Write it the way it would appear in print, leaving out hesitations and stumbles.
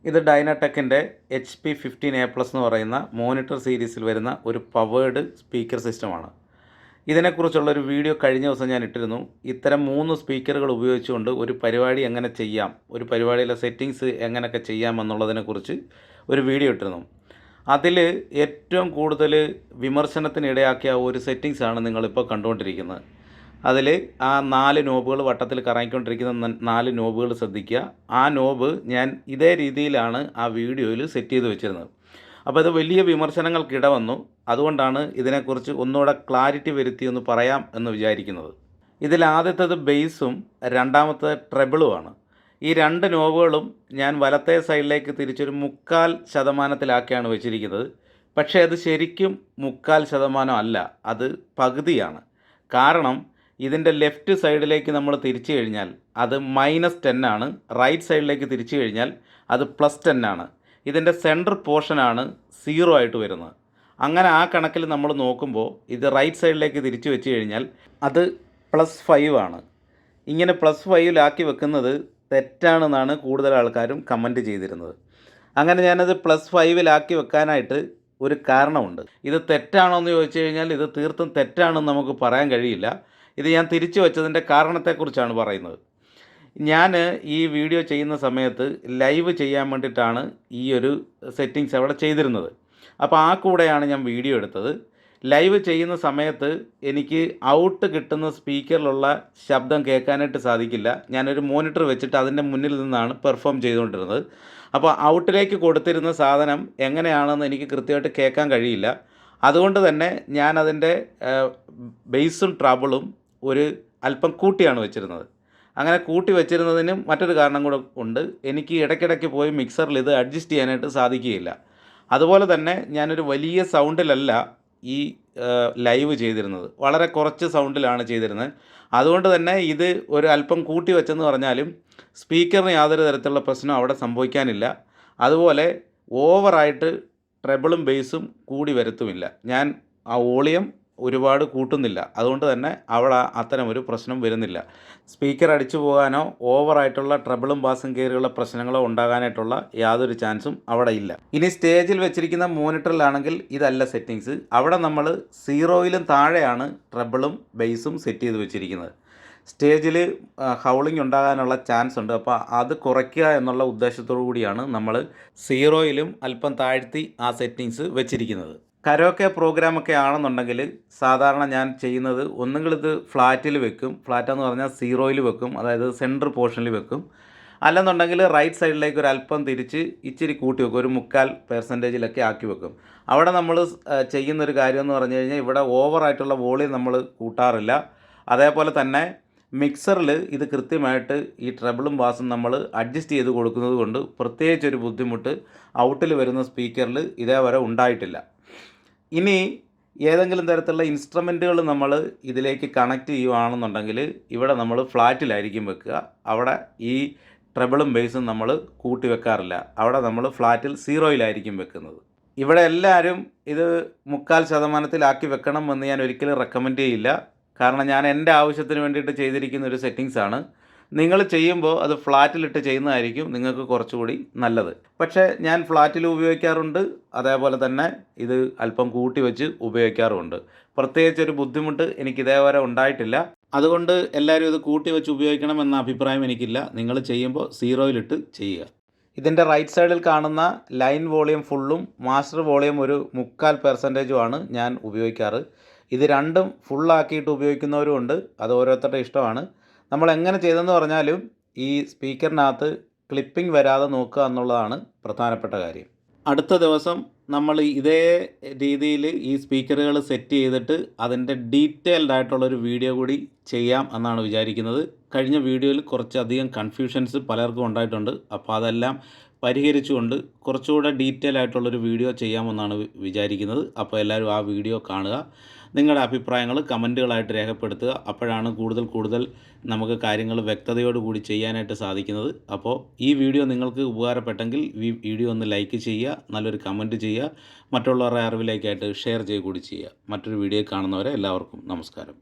ഇത് ഡൈനടെക്കിൻ്റെ HP15A+ എന്ന് പറയുന്ന മോണിറ്റർ സീരീസിൽ വരുന്ന ഒരു പവേർഡ് സ്പീക്കർ സിസ്റ്റമാണ്. ഇതിനെക്കുറിച്ചുള്ളൊരു വീഡിയോ കഴിഞ്ഞ ദിവസം ഞാൻ ഇട്ടിരുന്നു. ഇത്തരം 3 സ്പീക്കറുകൾ ഉപയോഗിച്ചുകൊണ്ട് ഒരു പരിപാടി എങ്ങനെ ചെയ്യാം, ഒരു പരിപാടിയിലെ സെറ്റിങ്സ് എങ്ങനെയൊക്കെ ചെയ്യാമെന്നുള്ളതിനെക്കുറിച്ച് ഒരു വീഡിയോ ഇട്ടിരുന്നു. അതിൽ ഏറ്റവും കൂടുതൽ വിമർശനത്തിനിടയാക്കിയ ഒരു സെറ്റിങ്സാണ് നിങ്ങളിപ്പോൾ കണ്ടുകൊണ്ടിരിക്കുന്നത്. അതിൽ ആ 4 നോബുകൾ വട്ടത്തിൽ കറങ്ങിക്കൊണ്ടിരിക്കുന്ന 4 നോബുകൾ ശ്രദ്ധിക്കുക. ആ നോബ് ഞാൻ ഇതേ രീതിയിലാണ് ആ വീഡിയോയിൽ സെറ്റ് ചെയ്ത് വെച്ചിരുന്നത്. അപ്പോൾ ഇത് വലിയ വിമർശനങ്ങൾക്കിട വന്നു. അതുകൊണ്ടാണ് ഇതിനെക്കുറിച്ച് ഒന്നുകൂടെ ക്ലാരിറ്റി വരുത്തി ഒന്ന് പറയാം എന്ന് വിചാരിക്കുന്നത്. ഇതിൽ ആദ്യത്തേത് ബേസും രണ്ടാമത്തെ ട്രെബിളുമാണ്. ഈ 2 നോബുകളും ഞാൻ വലത്തെ സൈഡിലേക്ക് തിരിച്ചൊരു 3/4%-ാക്കിയാണ് വെച്ചിരിക്കുന്നത്. പക്ഷേ അത് ശരിക്കും 3/4% അല്ല, അത് പകുതിയാണ്. കാരണം ഇതിൻ്റെ ലെഫ്റ്റ് സൈഡിലേക്ക് നമ്മൾ തിരിച്ചു കഴിഞ്ഞാൽ അത് -10 ആണ്, റൈറ്റ് സൈഡിലേക്ക് തിരിച്ചു കഴിഞ്ഞാൽ അത് +10 ആണ്. ഇതിൻ്റെ സെൻറ്റർ പോർഷനാണ് 0 ആയിട്ട് വരുന്നത്. അങ്ങനെ ആ കണക്കിൽ നമ്മൾ നോക്കുമ്പോൾ ഇത് റൈറ്റ് സൈഡിലേക്ക് തിരിച്ചു വെച്ച് കഴിഞ്ഞാൽ അത് +5 ആണ്. ഇങ്ങനെ +5-ലാക്കി വെക്കുന്നത് തെറ്റാണെന്നാണ് കൂടുതൽ ആൾക്കാരും കമൻറ്റ് ചെയ്തിരുന്നത്. അങ്ങനെ ഞാനത് +5-ലാക്കി വെക്കാനായിട്ട് ഒരു കാരണമുണ്ട്. ഇത് തെറ്റാണോ എന്ന് ചോദിച്ചു കഴിഞ്ഞാൽ ഇത് തീർത്തും തെറ്റാണെന്ന് നമുക്ക് പറയാൻ കഴിയില്ല. ഇത് ഞാൻ തിരിച്ചു വെച്ചതിൻ്റെ കാരണത്തെക്കുറിച്ചാണ് പറയുന്നത്. ഞാൻ ഈ വീഡിയോ ചെയ്യുന്ന സമയത്ത് ലൈവ് ചെയ്യാൻ വേണ്ടിയിട്ടാണ് ഈ ഒരു സെറ്റിങ്സ് അവിടെ ചെയ്തിരുന്നത്. അപ്പോൾ ആ കൂടെയാണ് ഞാൻ വീഡിയോ എടുത്തത്. ലൈവ് ചെയ്യുന്ന സമയത്ത് എനിക്ക് ഔട്ട് കിട്ടുന്ന സ്പീക്കറിലുള്ള ശബ്ദം കേൾക്കാനായിട്ട് സാധിക്കില്ല. ഞാനൊരു മോണിറ്റർ വെച്ചിട്ട് അതിൻ്റെ മുന്നിൽ നിന്നാണ് പെർഫോം ചെയ്തുകൊണ്ടിരുന്നത്. അപ്പോൾ ഔട്ടിലേക്ക് കൊടുത്തിരുന്ന സാധനം എങ്ങനെയാണെന്ന് എനിക്ക് കൃത്യമായിട്ട് കേൾക്കാൻ കഴിയില്ല. അതുകൊണ്ട് തന്നെ ഞാനതിൻ്റെ ബേസും ട്രബിളും ഒരു അല്പം കൂട്ടിയാണ് വെച്ചിരുന്നത്. അങ്ങനെ കൂട്ടി വെച്ചിരുന്നതിനും മറ്റൊരു കാരണം കൂടെ ഉണ്ട്. എനിക്ക് ഇടയ്ക്കിടയ്ക്ക് പോയി മിക്സറിൽ ഇത് അഡ്ജസ്റ്റ് ചെയ്യാനായിട്ട് സാധിക്കുകയില്ല. അതുപോലെ തന്നെ ഞാനൊരു വലിയ സൗണ്ടിലല്ല ഈ ലൈവ് ചെയ്തിരുന്നത്, വളരെ കുറച്ച് സൗണ്ടിലാണ് ചെയ്തിരുന്നത്. അതുകൊണ്ട് തന്നെ ഇത് ഒരു അല്പം കൂട്ടി വെച്ചെന്ന് പറഞ്ഞാലും സ്പീക്കറിന് യാതൊരു തരത്തിലുള്ള പ്രശ്നവും അവിടെ സംഭവിക്കാനില്ല. അതുപോലെ ഓവറായിട്ട് ട്രെബിളും ബേസും കൂടി വരുത്തുമില്ല. ഞാൻ ആ വോളിയം ഒരുപാട് കൂട്ടുന്നില്ല. അതുകൊണ്ട് തന്നെ അവിടെ അത്തരമൊരു പ്രശ്നം വരുന്നില്ല. സ്പീക്കർ അടിച്ചു പോകാനോ ഓവറായിട്ടുള്ള ട്രബിളും ബാസും കയറിയുള്ള പ്രശ്നങ്ങളോ ഉണ്ടാകാനായിട്ടുള്ള യാതൊരു ചാൻസും അവിടെ ഇല്ല. ഇനി സ്റ്റേജിൽ വെച്ചിരിക്കുന്ന മോണിറ്ററിലാണെങ്കിൽ ഇതല്ല സെറ്റിങ്സ്. അവിടെ നമ്മൾ 0-ലും താഴെയാണ് ട്രബിളും ബേസും സെറ്റ് ചെയ്ത് വെച്ചിരിക്കുന്നത്. സ്റ്റേജിൽ ഹൗളിംഗ് ഉണ്ടാകാനുള്ള ചാൻസ് ഉണ്ട്. അപ്പോൾ അത് കുറയ്ക്കുക എന്നുള്ള ഉദ്ദേശത്തോടു കൂടിയാണ് നമ്മൾ 0-ലും അല്പം താഴ്ത്തി ആ സെറ്റിങ്സ് വെച്ചിരിക്കുന്നത്. കരോക്കെ പ്രോഗ്രാമൊക്കെ ആണെന്നുണ്ടെങ്കിൽ സാധാരണ ഞാൻ ചെയ്യുന്നത് ഒന്നുകിൽ ഇത് ഫ്ലാറ്റിൽ വെക്കും, ഫ്ലാറ്റെന്ന് പറഞ്ഞാൽ 0-ൽ വെക്കും, അതായത് സെൻറ്റർ പോർഷനിൽ വെക്കും. അല്ലെന്നുണ്ടെങ്കിൽ റൈറ്റ് സൈഡിലേക്ക് ഒരു അല്പം തിരിച്ച് ഇച്ചിരി കൂട്ടി വെക്കും, ഒരു 3/4%-ലൊക്കെ ആക്കി വെക്കും. അവിടെ നമ്മൾ ചെയ്യുന്നൊരു കാര്യമെന്ന് പറഞ്ഞു കഴിഞ്ഞാൽ ഇവിടെ ഓവറായിട്ടുള്ള വോളിയം നമ്മൾ കൂട്ടാറില്ല. അതേപോലെ തന്നെ മിക്സറിൽ ഇത് കൃത്യമായിട്ട് ഈ ട്രബിളും ബാസും നമ്മൾ അഡ്ജസ്റ്റ് ചെയ്ത് കൊടുക്കുന്നത് കൊണ്ട് പ്രത്യേകിച്ചൊരു ബുദ്ധിമുട്ട് ഔട്ടിൽ വരുന്ന സ്പീക്കറിൽ ഇതേവരെ ഉണ്ടായിട്ടില്ല. ഇനി ഏതെങ്കിലും തരത്തിലുള്ള ഇൻസ്ട്രുമെൻറ്റുകൾ നമ്മൾ ഇതിലേക്ക് കണക്ട് ചെയ്യുകയാണെന്നുണ്ടെങ്കിൽ ഇവിടെ നമ്മൾ ഫ്ലാറ്റിലായിരിക്കും വെക്കുക. അവിടെ ഈ ട്രബിളും ബേസും നമ്മൾ കൂട്ടി വെക്കാറില്ല. അവിടെ നമ്മൾ ഫ്ലാറ്റിൽ 0-ലായിരിക്കും വെക്കുന്നത്. ഇവിടെ എല്ലാവരും ഇത് 3/4%-ലാക്കി വെക്കണം എന്ന് ഞാൻ ഒരിക്കലും റെക്കമെൻഡ് ചെയ്യില്ല. കാരണം ഞാൻ എൻ്റെ ആവശ്യത്തിന് വേണ്ടിയിട്ട് ചെയ്തിരിക്കുന്ന ഒരു സെറ്റിങ്സാണ്. നിങ്ങൾ ചെയ്യുമ്പോൾ അത് ഫ്ലാറ്റിലിട്ട് ചെയ്യുന്നതായിരിക്കും നിങ്ങൾക്ക് കുറച്ചുകൂടി നല്ലത്. പക്ഷേ ഞാൻ ഫ്ലാറ്റിൽ ഉപയോഗിക്കാറുണ്ട്, അതേപോലെ തന്നെ ഇത് അല്പം കൂട്ടി വെച്ച് ഉപയോഗിക്കാറുമുണ്ട്. പ്രത്യേകിച്ചൊരു ബുദ്ധിമുട്ട് എനിക്ക് ഇതേവരെ ഉണ്ടായിട്ടില്ല. അതുകൊണ്ട് എല്ലാവരും ഇത് കൂട്ടി വെച്ച് ഉപയോഗിക്കണം എന്ന അഭിപ്രായം എനിക്കില്ല. നിങ്ങൾ ചെയ്യുമ്പോൾ 0-ലിട്ട് ചെയ്യുക. ഇതിൻ്റെ റൈറ്റ് സൈഡിൽ കാണുന്ന ലൈൻ വോളിയം ഫുള്ളും മാസ്റ്റർ വോളിയം ഒരു 3/4%-ഉമാണ് ഞാൻ ഉപയോഗിക്കാറ്. ഇത് രണ്ടും ഫുള്ളാക്കിയിട്ട് ഉപയോഗിക്കുന്നവരും ഉണ്ട്. അത് ഓരോരുത്തരുടെ ഇഷ്ടമാണ്. നമ്മൾ എങ്ങനെ ചെയ്തെന്ന് പറഞ്ഞാലും ഈ സ്പീക്കറിനകത്ത് ക്ലിപ്പിംഗ് വരാതെ നോക്കുക എന്നുള്ളതാണ് പ്രധാനപ്പെട്ട കാര്യം. അടുത്ത ദിവസം നമ്മൾ ഇതേ രീതിയിൽ ഈ സ്പീക്കറുകൾ സെറ്റ് ചെയ്തിട്ട് അതിൻ്റെ ഡീറ്റെയിൽഡ് ആയിട്ടുള്ളൊരു വീഡിയോ കൂടി ചെയ്യാം എന്നാണ് വിചാരിക്കുന്നത്. കഴിഞ്ഞ വീഡിയോയിൽ കുറച്ചധികം കൺഫ്യൂഷൻസ് പലർക്കും ഉണ്ടായിട്ടുണ്ട്. അപ്പോൾ അതെല്ലാം പരിഹരിച്ചുകൊണ്ട് കുറച്ചുകൂടെ ഡീറ്റെയിൽ ആയിട്ടുള്ളൊരു വീഡിയോ ചെയ്യാമെന്നാണ് വിചാരിക്കുന്നത്. അപ്പോൾ എല്ലാവരും ആ വീഡിയോ കാണുക. നിങ്ങളുടെ അഭിപ്രായങ്ങൾ കമൻറ്റുകളായിട്ട് രേഖപ്പെടുത്തുക. അപ്പോഴാണ് കൂടുതൽ നമുക്ക് കാര്യങ്ങൾ വ്യക്തതയോടുകൂടി ചെയ്യാനായിട്ട് സാധിക്കുന്നത്. അപ്പോൾ ഈ വീഡിയോ നിങ്ങൾക്ക് ഉപകാരപ്പെട്ടെങ്കിൽ ഈ വീഡിയോ ഒന്ന് ലൈക്ക് ചെയ്യുക, നല്ലൊരു കമൻറ്റ് ചെയ്യുക, മറ്റുള്ളവരുടെ അറിവിലേക്കായിട്ട് ഷെയർ ചെയ്യുക കൂടി ചെയ്യുക. മറ്റൊരു വീഡിയോ കാണുന്നവരെ എല്ലാവർക്കും നമസ്കാരം.